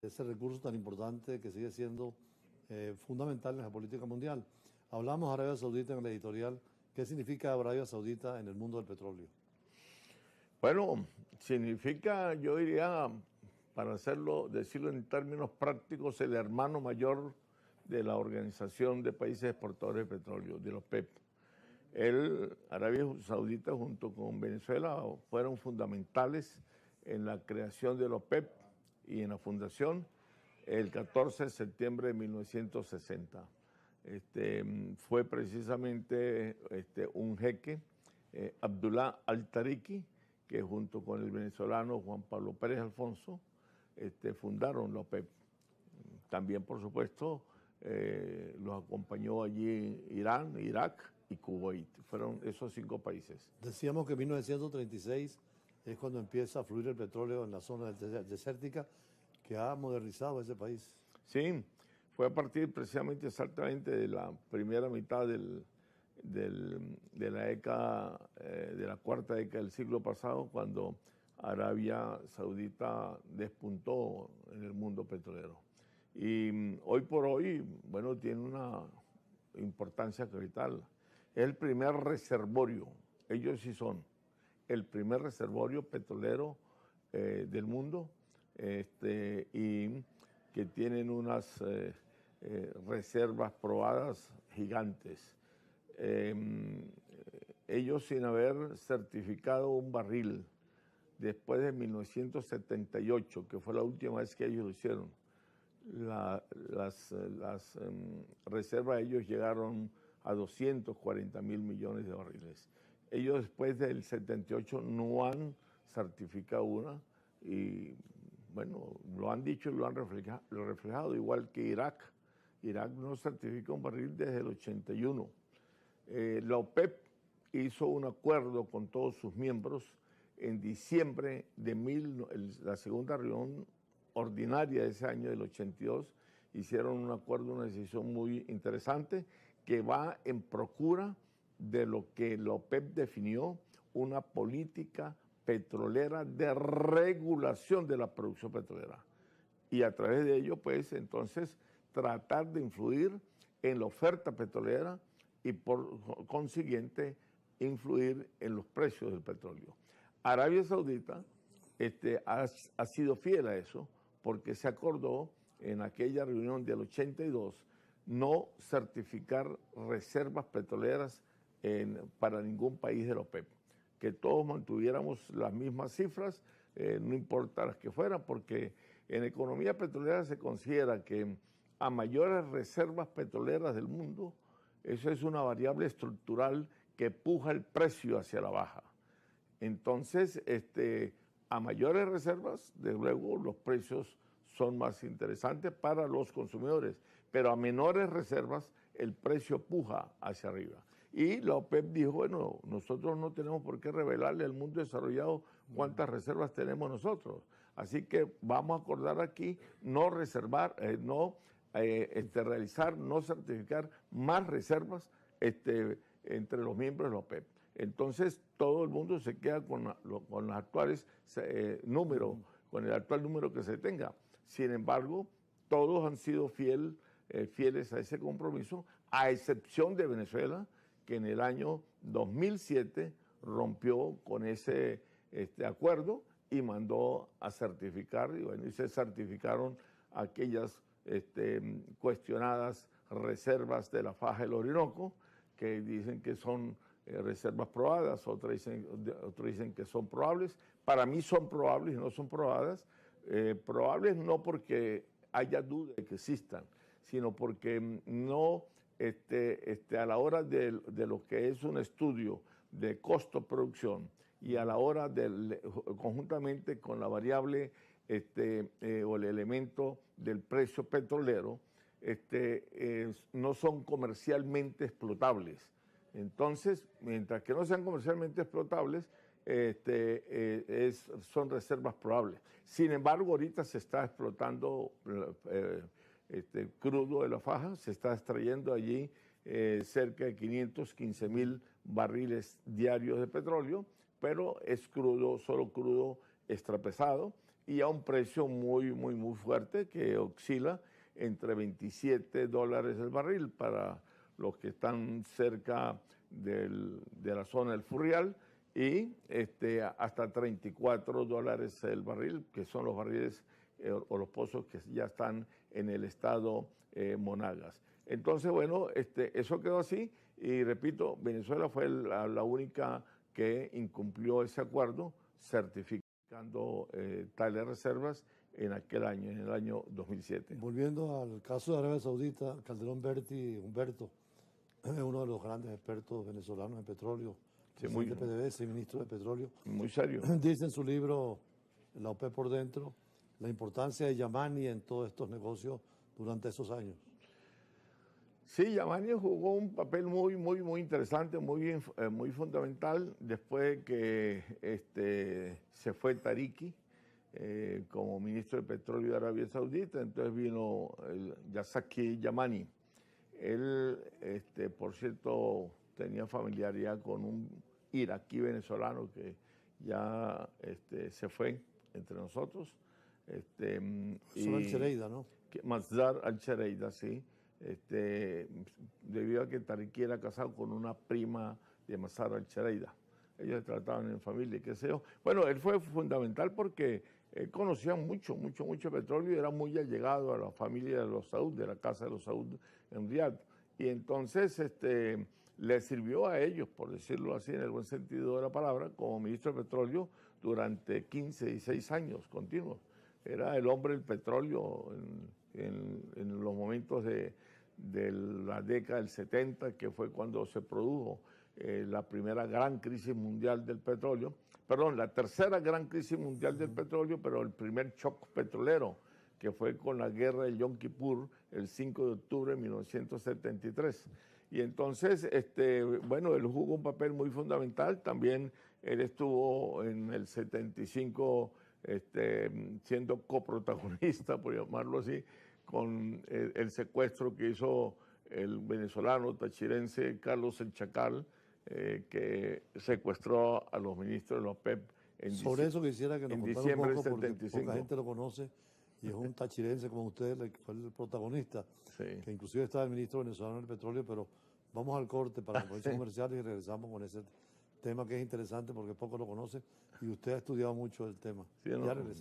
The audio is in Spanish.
ese recurso tan importante que sigue siendo fundamental en la política mundial. Hablamos de Arabia Saudita en el editorial. ¿Qué significa Arabia Saudita en el mundo del petróleo? Bueno, significa, yo diría, para decirlo en términos prácticos, el hermano mayor de la Organización de Países Exportadores de Petróleo, de la OPEP. Arabia Saudita junto con Venezuela fueron fundamentales en la creación de la OPEP y en la fundación el 14 de septiembre de 1960. Fue precisamente un jeque, Abdullah Al-Tariki, que junto con el venezolano Juan Pablo Pérez Alfonso fundaron la OPEP. También, por supuesto, los acompañó allí Irán, Irak y Kuwait. Fueron esos 5 países. Decíamos que en 1936 es cuando empieza a fluir el petróleo en la zona desértica que ha modernizado ese país. Sí, fue a partir precisamente exactamente de la primera mitad de la década, de la cuarta década del siglo pasado, cuando Arabia Saudita despuntó en el mundo petrolero. Y hoy por hoy, bueno, tiene una importancia capital. Es el primer reservorio, ellos sí son el primer reservorio petrolero del mundo, y que tienen unas reservas probadas gigantes. Ellos, sin haber certificado un barril después de 1978, que fue la última vez que ellos lo hicieron, las reservas de ellos llegaron a 240.000 millones de barriles. Ellos después del 78 no han certificado una y, bueno, lo han dicho y lo han reflejado, igual que Irak. Irak no certifica un barril desde el 81. La OPEP hizo un acuerdo con todos sus miembros en diciembre de la segunda reunión ordinaria de ese año del 82. Hicieron un acuerdo, una decisión muy interesante que va en procura de lo que la OPEP definió una política petrolera de regulación de la producción petrolera. Y a través de ello, pues, entonces, tratar de influir en la oferta petrolera y, por consiguiente, influir en los precios del petróleo. Arabia Saudita ha sido fiel a eso porque se acordó en aquella reunión del 82 no certificar reservas petroleras para ningún país de la OPEP, que todos mantuviéramos las mismas cifras, no importa las que fueran, porque en economía petrolera se considera que a mayores reservas petroleras del mundo, eso es una variable estructural que puja el precio hacia la baja. Entonces, a mayores reservas, desde luego, los precios son más interesantes para los consumidores, pero a menores reservas el precio puja hacia arriba. Y la OPEP dijo, bueno, nosotros no tenemos por qué revelarle al mundo desarrollado cuántas reservas tenemos nosotros. Así que vamos a acordar aquí no reservar, realizar, no certificar más reservas entre los miembros de la OPEP. Entonces todo el mundo se queda con los actuales números, con el actual número que se tenga. Sin embargo, todos han sido fieles a ese compromiso, a excepción de Venezuela, que en el año 2007 rompió con ese acuerdo y mandó a certificar, y bueno, y se certificaron aquellas cuestionadas reservas de la faja del Orinoco, que dicen que son reservas probadas, otros dicen que son probables. Para mí son probables y no son probadas. Probables no porque haya duda de que existan, sino porque no, a la hora de lo que es un estudio de costo-producción y a la hora conjuntamente con la variable o el elemento del precio petrolero, no son comercialmente explotables. Entonces, mientras que no sean comercialmente explotables, son reservas probables. Sin embargo, ahorita se está explotando crudo de la faja, se está extrayendo allí cerca de 515.000 barriles diarios de petróleo, pero es crudo, solo crudo extrapesado, y a un precio muy fuerte que oscila entre $27 el barril para los que están cerca de la zona del Furrial y hasta $34 el barril, que son los barriles o los pozos que ya están en el estado Monagas. Entonces, bueno, eso quedó así y repito, Venezuela fue la única que incumplió ese acuerdo certificando tales reservas en aquel año, en el año 2007. Volviendo al caso de Arabia Saudita, Calderón Humberto es uno de los grandes expertos venezolanos en petróleo, presidente de PDVSA y ministro de Petróleo. Muy serio. Dice en su libro, La OPEP por dentro, la importancia de Yamani en todos estos negocios durante esos años. Sí, Yamani jugó un papel muy interesante, muy fundamental después de que se fue Tariki como ministro de Petróleo de Arabia Saudita. Entonces vino el Yasaki Yamani. Él, por cierto, tenía familiaridad con un iraquí venezolano que ya se fue entre nosotros. Son al-Chereida, ¿no? Mazdar al-Chereida, sí. Debido a que Tariki era casado con una prima de Mazdar al-Chereida. Ellos se trataban en familia, qué sé yo. Bueno, él fue fundamental porque él conocía mucho petróleo y era muy allegado a la familia de los Saud, de la casa de los Saud en Riad. Y entonces le sirvió a ellos, por decirlo así, en el buen sentido de la palabra, como ministro de Petróleo durante 15 y 6 años continuos. Era el hombre del petróleo en los momentos de la década del 70, que fue cuando se produjo la primera gran crisis mundial del petróleo, perdón, la tercera gran crisis mundial del petróleo, pero el primer shock petrolero, que fue con la guerra de Yom Kippur el 5 de octubre de 1973. Y entonces, bueno, él jugó un papel muy fundamental. También él estuvo en el 75 siendo coprotagonista, por llamarlo así, con el secuestro que hizo el venezolano tachirense Carlos El Chacal, que secuestró a los ministros de la OPEP Sobre eso quisiera que nos contara un poco, porque 75. poca gente lo conoce, y es un tachirense como usted, el que fue el protagonista, Sí. que inclusive estaba el ministro venezolano del petróleo, pero vamos al corte para compromisos comerciales y regresamos con ese tema que es interesante porque poco lo conoce y usted ha estudiado mucho el tema. Sí, no, Ya regresamos.